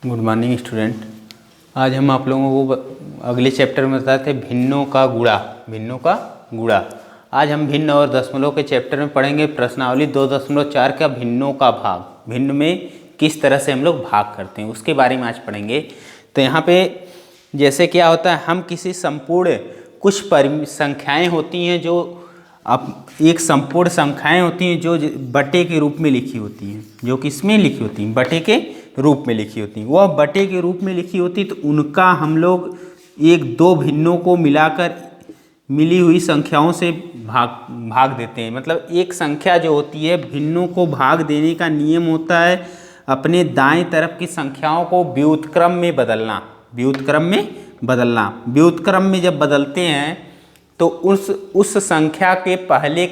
Good morning student. आज हम आप लोगों को अगले चैप्टर में बताते थे भिन्नों का गुणा। आज हम भिन्न और दशमलव के चैप्टर में पढ़ेंगे प्रश्नावली 2.4 का भिन्नों का भाग। भिन्न में किस तरह से हम लोग भाग करते हैं उसके बारे में आज पढ़ेंगे। तो यहाँ पे जैसे क्या होता है, हम किसी संपूर्ण कुछ संख्याएँ होती हैं जो अब एक संपूर्ण संख्याएँ होती हैं जो बटे के रूप में लिखी होती हैं, जो किसमें लिखी होती हैं, बटे के रूप में लिखी होती हैं। वह बटे के रूप में लिखी होती तो उनका हम लोग एक दो भिन्नों को मिलाकर मिली हुई संख्याओं से भाग देते हैं। मतलब एक संख्या जो होती है, भिन्नों को भाग देने का नियम होता है अपने दाएं तरफ की संख्याओं को व्युत्क्रम में बदलना। व्युत्क्रम में जब बदलते हैं तो उस संख्या के पहले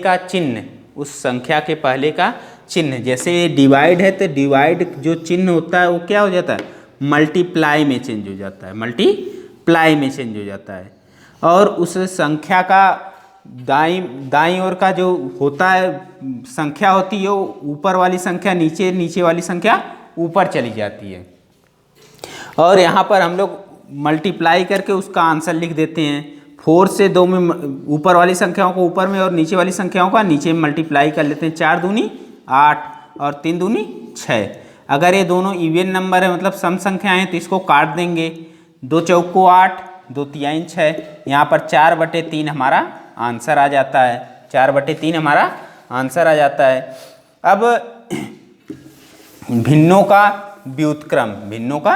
का चिन्ह, जैसे डिवाइड है तो डिवाइड जो चिन्ह होता है वो क्या हो जाता है, मल्टीप्लाई में चेंज हो जाता है। और उस संख्या का दाईं ओर का जो होता है संख्या होती है, ऊपर वाली संख्या नीचे वाली संख्या ऊपर चली जाती है। और यहाँ पर हम लोग मल्टीप्लाई करके उसका आंसर लिख देते हैं। 4 से 2 में ऊपर वाली संख्याओं को ऊपर में और नीचे वाली संख्याओं का नीचे में मल्टीप्लाई कर लेते हैं। 4 दूनी 8 और 3 दूनी 6। अगर ये दोनों इवन नंबर है, मतलब सम संख्याएं हैं, तो इसको काट देंगे। 2 चौको 8, 2 तिहाई 6। यहाँ पर 4/3 हमारा आंसर आ जाता है। 4/3 हमारा आंसर आ जाता है। अब भिन्नों का व्युत्क्रम भिन्नों का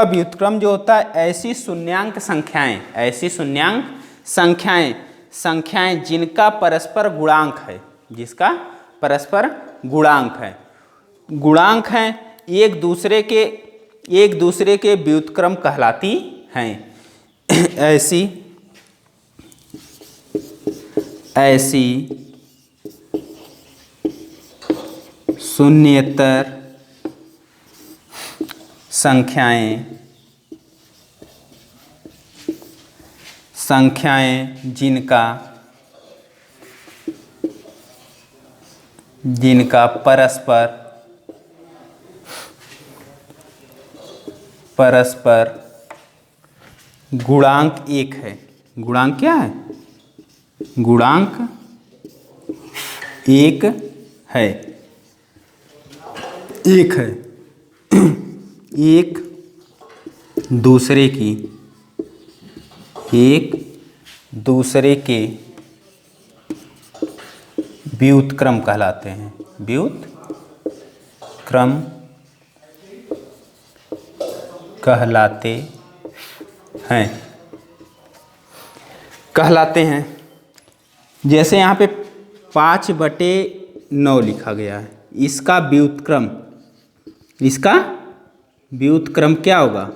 व्युत्क्रम जो होता है, ऐसी शून्यांक संख्याएं जिनका परस्पर गुणांक है, एक दूसरे के व्युत्क्रम कहलाती हैं। ऐसी शून्येतर संख्याएं जिनका परस्पर गुणांक एक है। गुणांक क्या है? गुणांक एक है। एक दूसरे के व्युत्क्रम कहलाते हैं। कहलाते हैं। जैसे यहाँ पे 5/9 लिखा गया है, इसका व्युत्क्रम क्या होगा?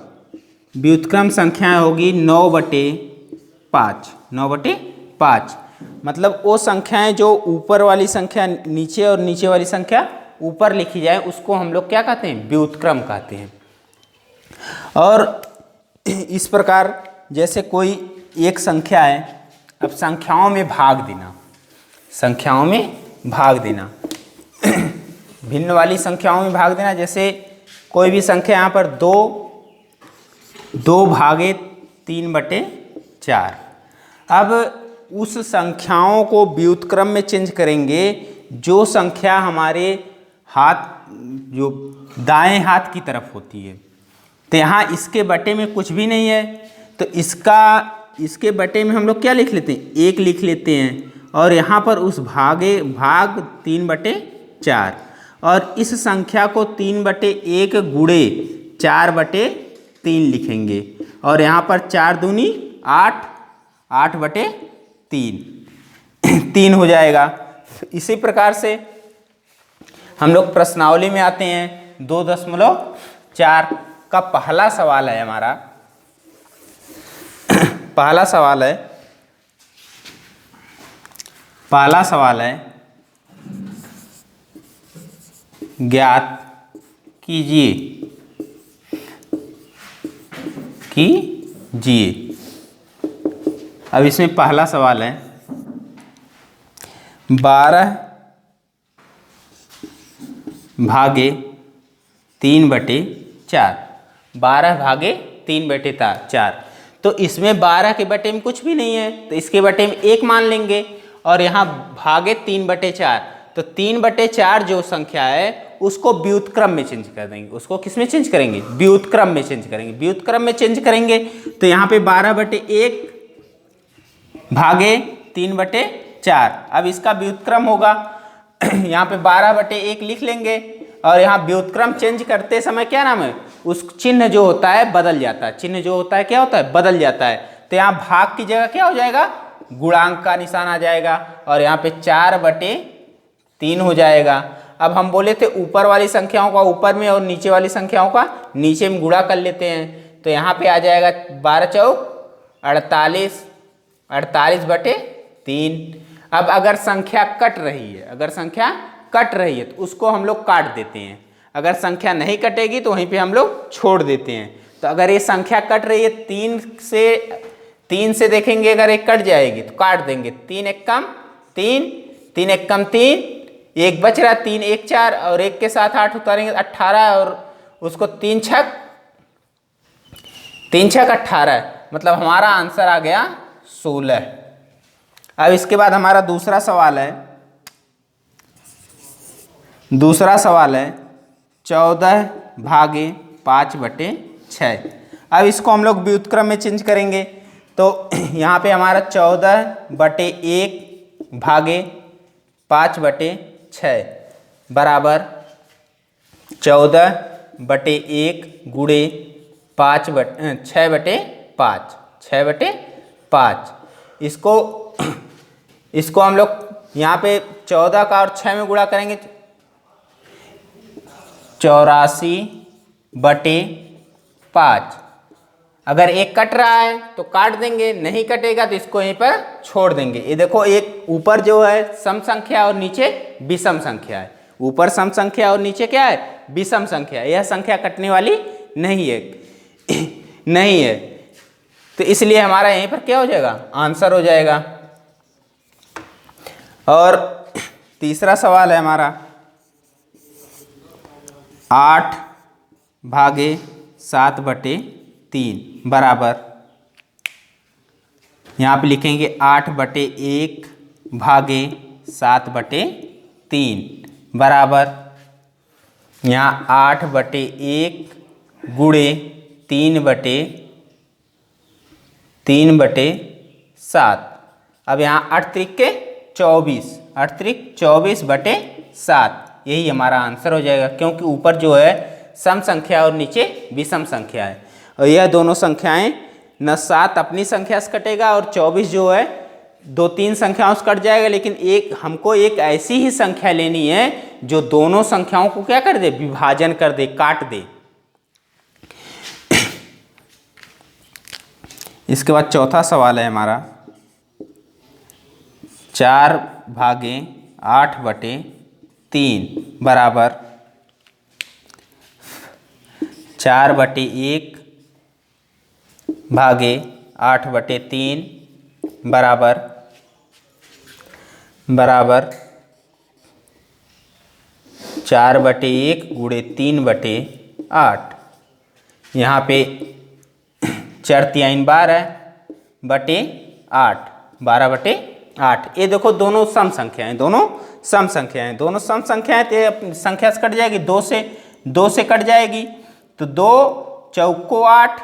व्युत्क्रम संख्या होगी 9/5। मतलब वो संख्याएं जो ऊपर वाली संख्या नीचे और नीचे वाली संख्या ऊपर लिखी जाए उसको हम लोग क्या कहते हैं? व्युत्क्रम कहते हैं। और इस प्रकार जैसे कोई एक संख्या है, अब संख्याओं में भाग देना भिन्न वाली संख्याओं में भाग देना। जैसे कोई भी संख्या यहाँ पर 2/3/4। अब उस संख्याओं को व्युत्क्रम में चेंज करेंगे जो संख्या हमारे जो दाएं हाथ की तरफ होती है। तो यहाँ इसके बटे में कुछ भी नहीं है, तो इसके बटे में हम लोग क्या लिख लेते हैं? 1 लिख लेते हैं। और यहाँ पर उस भाग 3/4 और इस संख्या को 3/1 गुणे 4/3 लिखेंगे। और यहाँ पर 4 दूनी 8, 8/3 हो जाएगा। इसी प्रकार से हम लोग प्रश्नावली में आते हैं। 2.4 का पहला सवाल है हमारा। पहला सवाल है ज्ञात कीजिए कीजिए। अब इसमें पहला सवाल है 12 भागे 3/4। 12 भागे 3/4। तो इसमें 12 के बटे में कुछ भी नहीं है, तो इसके बटे में 1 मान लेंगे, और यहाँ भागे 3/4। तो 3/4 जो संख्या है उसको व्युत्क्रम में चेंज कर देंगे। उसको किस में चेंज करेंगे? व्युत्क्रम में चेंज करेंगे। व्युत्क्रम में चेंज करेंगे तो यहाँ पे 12/1 भागे 3/4। अब इसका व्युत्क्रम होगा यहाँ पे 12/1 लिख लेंगे, और यहाँ व्युत्क्रम चेंज करते समय क्या नाम है, उस चिन्ह जो होता है बदल जाता है। चिन्ह जो होता है क्या होता है? बदल जाता है। तो यहाँ भाग की जगह क्या हो जाएगा? गुणांक का निशान आ जाएगा, और यहाँ पे 4/3 हो जाएगा। अब हम बोले थे ऊपर वाली संख्याओं का ऊपर में और नीचे वाली संख्याओं का नीचे में गुणा कर लेते हैं। तो यहाँ पे आ जाएगा 12 चौक 48, 48/3। अब अगर संख्या कट रही है, अगर संख्या कट रही है तो उसको हम लोग काट देते हैं। अगर संख्या नहीं कटेगी तो वहीं पे हम लोग छोड़ देते हैं। तो अगर ये संख्या कट रही है 3 से देखेंगे, अगर एक कट जाएगी तो काट देंगे। 3 एक कम 3, 3 एक कम 3, एक बच रहा 3 1 4, और एक के साथ 8 उतारेंगे 18, और उसको 3 छक 18, मतलब हमारा आंसर आ गया 16। अब इसके बाद हमारा दूसरा सवाल है 14 भागे 5/6। अब इसको हम लोग व्युत्क्रम में चेंज करेंगे। तो यहाँ पे हमारा 14/1 भागे 5/6 बराबर 14/1 गुणे 6/5। इसको हम लोग यहाँ पे 14 का और 6 में गुणा करेंगे 84/5। अगर एक कट रहा है तो काट देंगे, नहीं कटेगा तो इसको यहीं पर छोड़ देंगे। ये देखो, एक ऊपर जो है सम संख्या और नीचे विषम संख्या है। ऊपर सम संख्या और नीचे क्या है? विषम संख्या। यह संख्या कटने वाली नहीं है नहीं है। तो इसलिए हमारा यहीं पर क्या हो जाएगा? आंसर हो जाएगा। और तीसरा सवाल है हमारा 8 भागे 7/3 बराबर, यहाँ पे लिखेंगे 8/1 भागे 7/3 बराबर, यहाँ 8/1 गुणे 3/7। अब यहाँ 24/7, यही हमारा आंसर हो जाएगा, क्योंकि ऊपर जो है सम संख्या और नीचे विषम संख्या है। और यह दोनों संख्याएं न 7 अपनी संख्या से कटेगा और 24 जो है 2-3 संख्याओं से कट जाएगा, लेकिन हमको एक ऐसी ही संख्या लेनी है जो दोनों संख्याओं को क्या कर दे? विभाजन कर दे, काट दे। इसके बाद चौथा सवाल है हमारा 4 भागे 8/3 बराबर 4/1 भागे 8/3 बराबर 4/1 गुणे 3/8। यहाँ पे 4×3 12 बटे 8, 12/8। ये देखो दोनों सम संख्याएं, दोनों सम संख्याएं तो संख्या से कट जाएगी, 2 से कट जाएगी। तो 2 चौको 8,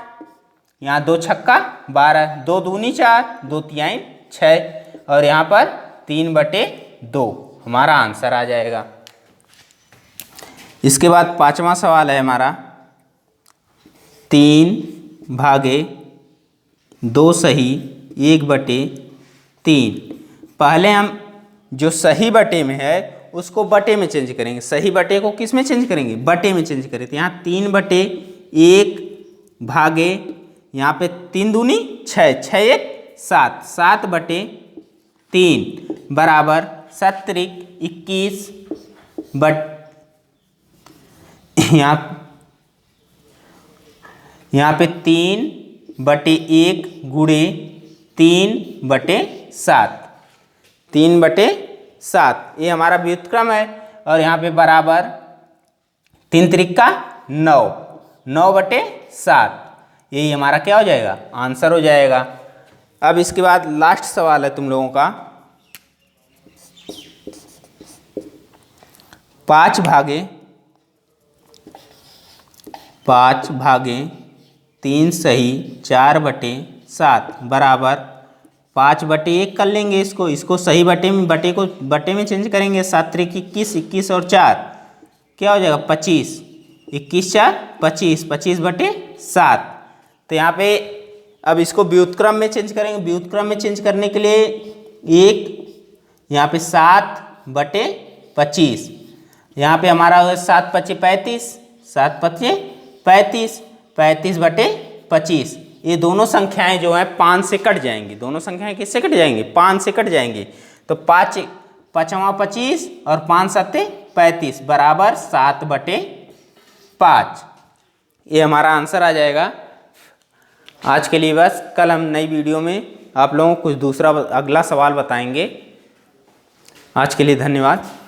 यहाँ 2 छक्का 12, 2 दूनी 4, 2 तिहाई 6, और यहाँ पर 3/2 हमारा आंसर आ जाएगा। इसके बाद पांचवा सवाल है हमारा 3 भागे 2 सही 1/3। पहले हम जो सही बटे में है उसको बटे में चेंज करेंगे। सही बटे को किस में चेंज करेंगे? बटे में चेंज करें। तो यहाँ 3/1 भागे, यहाँ पे 3 दूनी 6, 6 1 7, 7/3 बराबर 7×3 21 यहाँ यहाँ पे 3/1 गुणे 3/7, 3/7 ये हमारा व्युत्क्रम है। और यहाँ पे बराबर 3 त्रिका 9, 9/7 यही हमारा क्या हो जाएगा, आंसर हो जाएगा। अब इसके बाद लास्ट सवाल है तुम लोगों का, 5 भागे 3 सही 4/7 बराबर 5/1 कर लेंगे इसको सही बटे में चेंज करेंगे। 7 त्रिक 21, 21 और 4 क्या हो जाएगा 25, 21 4 25, 25/7। तो यहाँ पे अब इसको व्युत्क्रम में चेंज करेंगे। व्युत्क्रम में चेंज करने के लिए यहाँ पे 7/25, यहाँ पे हमारा होगा 7×5 = 35, 7×5 = 35, 35/25। ये दोनों संख्याएं जो हैं 5 से कट जाएंगी। दोनों संख्याएं किससे कट जाएंगी, 5 से कट जाएंगी। तो 5 5वां 25 और 5 7 35 बराबर 7/5। ये हमारा आंसर आ जाएगा। आज के लिए बस, कल हम नई वीडियो में आप लोगों को कुछ दूसरा अगला सवाल बताएंगे। आज के लिए धन्यवाद।